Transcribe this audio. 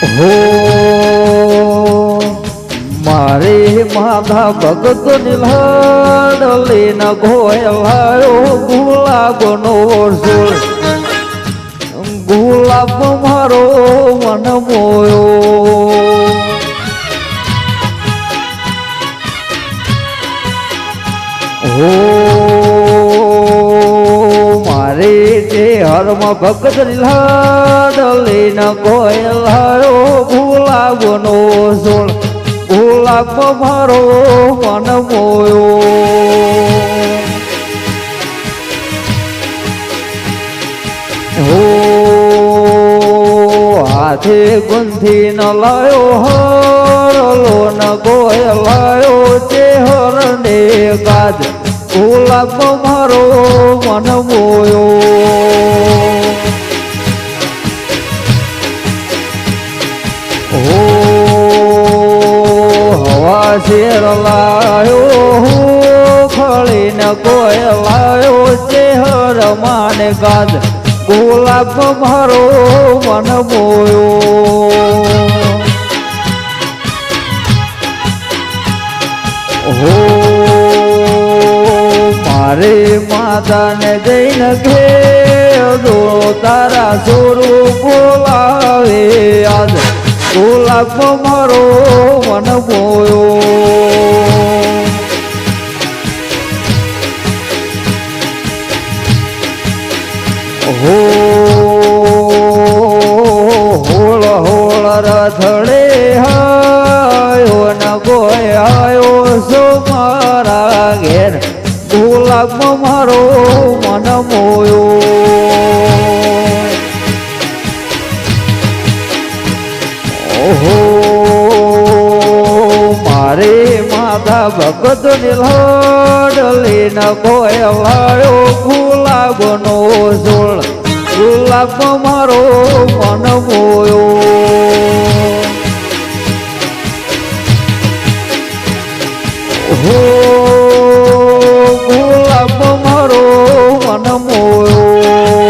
હો મારી માધા ભગત નિલહડ લઈને ગોયલાયો ગુલાબનો સોળ ગુલાબ મારો મન મોયો હો મારી જે હરમાં ભગત નિલહડ લઈને ગોયલાયો ગુલાબનો સોળ ગુલાબ મારો મન મોયો હો હાથે ગુંથી ન લાયો હરલો ન ગોયલાયો ચેહર ને ગાજ ગુલાબ મારો મન મોયો હો શેર લાયો ખળીને ગોયલાયો ચેહર માને ગાજ ગુલાબ મારો મન મોયો હો મારે માતાને જઈને ઘેરો તારા સોરું બોલાવે આજ ગુલાબ મારો મન મોયો હો હોળ હોળ રથડે હાયો ન ગોયાયો સો મારા ઘેર ગુલાબ મારો મન મોયો ઓહો મારે માધા ભગત નિલહડ લઈને ગોયલાયો ગુલાબનો સોળ ગુલાબ મારો મન મોયો હો ગુલાબ મારો મન મોયો